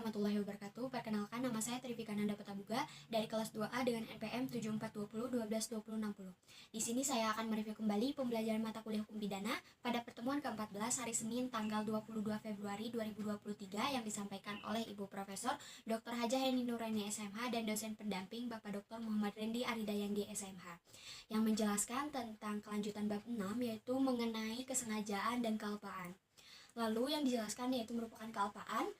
warahmatullahi wabarakatuh. Perkenalkan, nama saya Trivika Nanda Petabuga dari kelas 2A dengan NPM 7420122060. Di sini saya akan mereview kembali pembelajaran mata kuliah hukum pidana pada pertemuan ke-14 hari Senin tanggal 22 Februari 2023 yang disampaikan oleh Ibu Profesor Dr. Hajah Heni Nuraini SMH dan dosen pendamping Bapak Dr. Muhammad Rendi Aridayandi SMH yang menjelaskan tentang kelanjutan bab 6 yaitu mengenai kesengajaan dan kealpaan. Lalu yang dijelaskan yaitu merupakan kealpaan.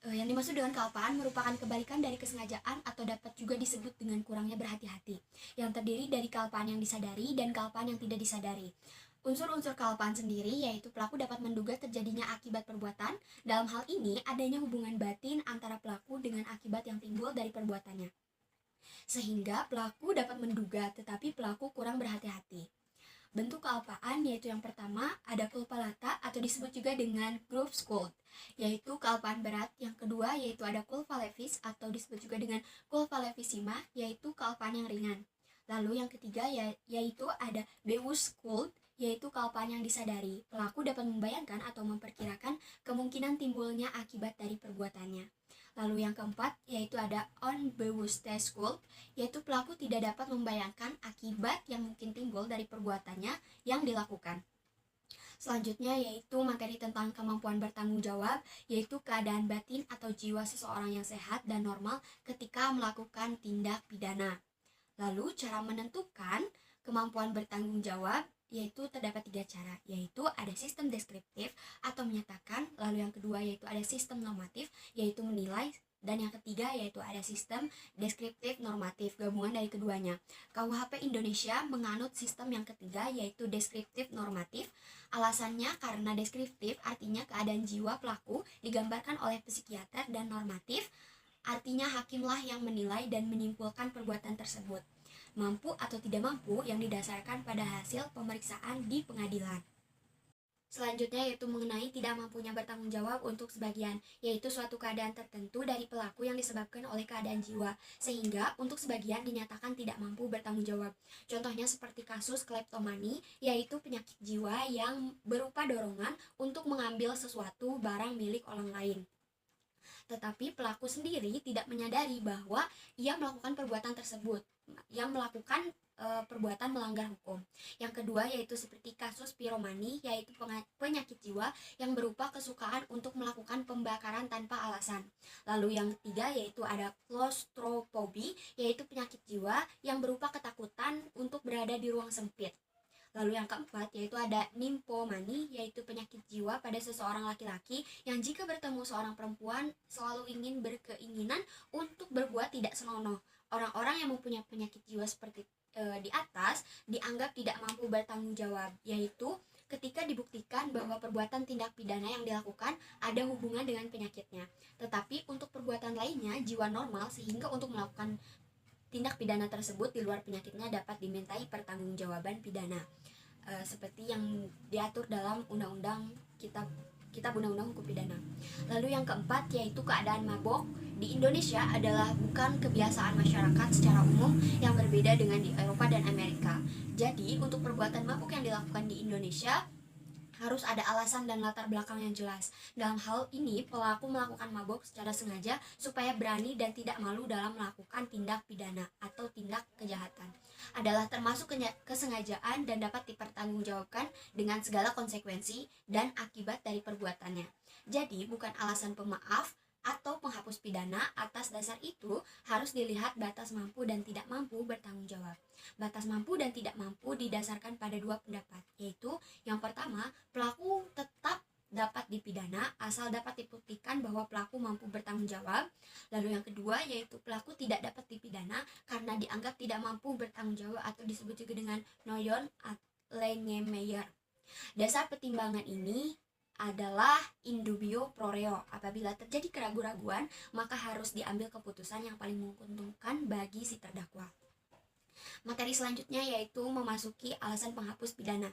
Yang dimaksud dengan kealpaan merupakan kebalikan dari kesengajaan atau dapat juga disebut dengan kurangnya berhati-hati, yang terdiri dari kealpaan yang disadari dan kealpaan yang tidak disadari. Unsur-unsur kealpaan sendiri yaitu pelaku dapat menduga terjadinya akibat perbuatan. Dalam hal ini adanya hubungan batin antara pelaku dengan akibat yang timbul dari perbuatannya, sehingga pelaku dapat menduga tetapi pelaku kurang berhati-hati. Bentuk kealpaan yaitu yang pertama ada culpa lata atau disebut juga dengan gross skuld, yaitu kealpaan berat. Yang kedua yaitu ada culpa levis atau disebut juga dengan culpa levissima, yaitu kealpaan yang ringan. Lalu yang ketiga yaitu ada bewusst skuld, yaitu kealpaan yang disadari. Pelaku dapat membayangkan atau memperkirakan kemungkinan timbulnya akibat dari perbuatannya. Lalu yang keempat yaitu ada onbewusste skuld, yaitu pelaku tidak dapat membayangkan akibat yang mungkin timbul dari perbuatannya yang dilakukan. Selanjutnya yaitu materi tentang kemampuan bertanggung jawab, yaitu keadaan batin atau jiwa seseorang yang sehat dan normal ketika melakukan tindak pidana. Lalu cara menentukan kemampuan bertanggung jawab yaitu terdapat 3 cara, yaitu ada sistem deskriptif atau menyatakan, lalu yang kedua yaitu ada sistem normatif yaitu menilai, dan yang ketiga yaitu ada sistem deskriptif normatif, gabungan dari keduanya. KUHP Indonesia menganut sistem yang ketiga yaitu deskriptif normatif. Alasannya karena deskriptif artinya keadaan jiwa pelaku digambarkan oleh psikiater, dan normatif artinya hakimlah yang menilai dan menyimpulkan perbuatan tersebut mampu atau tidak mampu yang didasarkan pada hasil pemeriksaan di pengadilan. Selanjutnya yaitu mengenai tidak mampunya bertanggung jawab untuk sebagian, yaitu suatu keadaan tertentu dari pelaku yang disebabkan oleh keadaan jiwa, sehingga untuk sebagian dinyatakan tidak mampu bertanggung jawab. Contohnya seperti kasus kleptomani, yaitu penyakit jiwa yang berupa dorongan untuk mengambil sesuatu barang milik orang lain, tetapi pelaku sendiri tidak menyadari bahwa ia melakukan perbuatan tersebut, yang melakukan perbuatan melanggar hukum. Yang kedua yaitu seperti kasus piromani, yaitu penyakit jiwa yang berupa kesukaan untuk melakukan pembakaran tanpa alasan. Lalu yang ketiga yaitu ada claustrophobia, yaitu penyakit jiwa yang berupa ketakutan untuk berada di ruang sempit. Lalu yang keempat yaitu ada nymphomani, yaitu penyakit jiwa pada seseorang laki-laki yang jika bertemu seorang perempuan selalu ingin berkeinginan untuk berbuat tidak senonoh. Orang-orang yang mempunyai penyakit jiwa seperti di atas dianggap tidak mampu bertanggung jawab, yaitu ketika dibuktikan bahwa perbuatan tindak pidana yang dilakukan ada hubungan dengan penyakitnya. Tetapi untuk perbuatan lainnya jiwa normal, sehingga untuk melakukan tindak pidana tersebut di luar penyakitnya dapat dimintai pertanggungjawaban pidana, seperti yang diatur dalam undang-undang kitab undang-undang hukum pidana. Lalu yang keempat yaitu keadaan mabok. Di Indonesia adalah bukan kebiasaan masyarakat secara umum yang berbeda dengan di Eropa dan Amerika. Jadi untuk perbuatan mabuk yang dilakukan di Indonesia harus ada alasan dan latar belakang yang jelas. Dalam hal ini, pelaku melakukan mabok secara sengaja supaya berani dan tidak malu dalam melakukan tindak pidana atau tindak kejahatan. Adalah termasuk kesengajaan dan dapat dipertanggungjawabkan dengan segala konsekuensi dan akibat dari perbuatannya. Jadi, bukan alasan pemaaf atau penghapus pidana. Atas dasar itu, harus dilihat batas mampu dan tidak mampu bertanggung jawab. Batas mampu dan tidak mampu didasarkan pada 2 pendapat, yaitu yang pertama, pelaku tetap dapat dipidana asal dapat dibuktikan bahwa pelaku mampu bertanggung jawab. Lalu yang kedua yaitu pelaku tidak dapat dipidana karena dianggap tidak mampu bertanggung jawab atau disebut juga dengan noyon Langemeyer. Dasar pertimbangan ini adalah in dubio pro reo. Apabila terjadi keraguan-raguan, maka harus diambil keputusan yang paling menguntungkan bagi si terdakwa. Materi selanjutnya yaitu memasuki alasan penghapus pidana.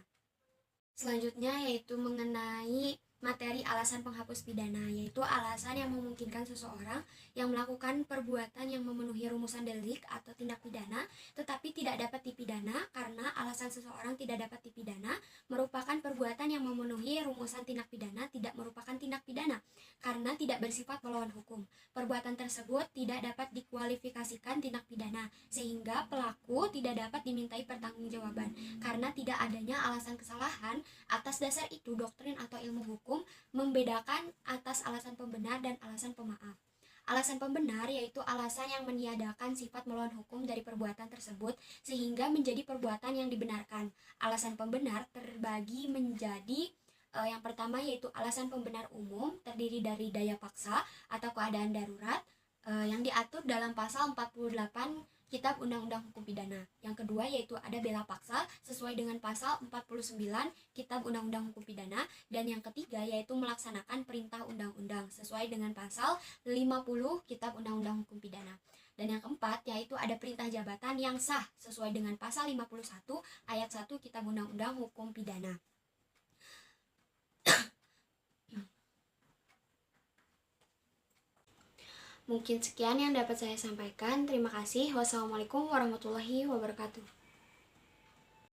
Selanjutnya yaitu mengenai materi alasan penghapus pidana, yaitu alasan yang memungkinkan seseorang yang melakukan perbuatan yang memenuhi rumusan delik atau tindak pidana tetapi tidak dapat dipidana karena alasan seseorang tidak dapat dipidana merupakan perbuatan yang memenuhi rumusan tindak pidana tidak merupakan tindak pidana karena tidak bersifat melawan hukum. Perbuatan tersebut tidak dapat dikualifikasikan tindak pidana, sehingga pelaku tidak dapat dimintai pertanggungjawaban. Karena tidak adanya alasan kesalahan, atas dasar itu doktrin atau ilmu hukum membedakan atas alasan pembenar dan alasan pemaaf. Alasan pembenar yaitu alasan yang meniadakan sifat melawan hukum dari perbuatan tersebut sehingga menjadi perbuatan yang dibenarkan. Alasan pembenar terbagi menjadi yang pertama yaitu alasan pembenar umum, terdiri dari daya paksa atau keadaan darurat yang diatur dalam pasal 48 Kitab Undang-Undang Hukum Pidana. Yang kedua yaitu ada bela paksa sesuai dengan pasal 49 Kitab Undang-Undang Hukum Pidana. Dan yang ketiga yaitu melaksanakan perintah undang-undang sesuai dengan pasal 50 Kitab Undang-Undang Hukum Pidana. Dan yang keempat yaitu ada perintah jabatan yang sah sesuai dengan pasal 51 ayat 1 Kitab Undang-Undang Hukum Pidana. Mungkin sekian yang dapat saya sampaikan. Terima kasih. Wassalamualaikum warahmatullahi wabarakatuh.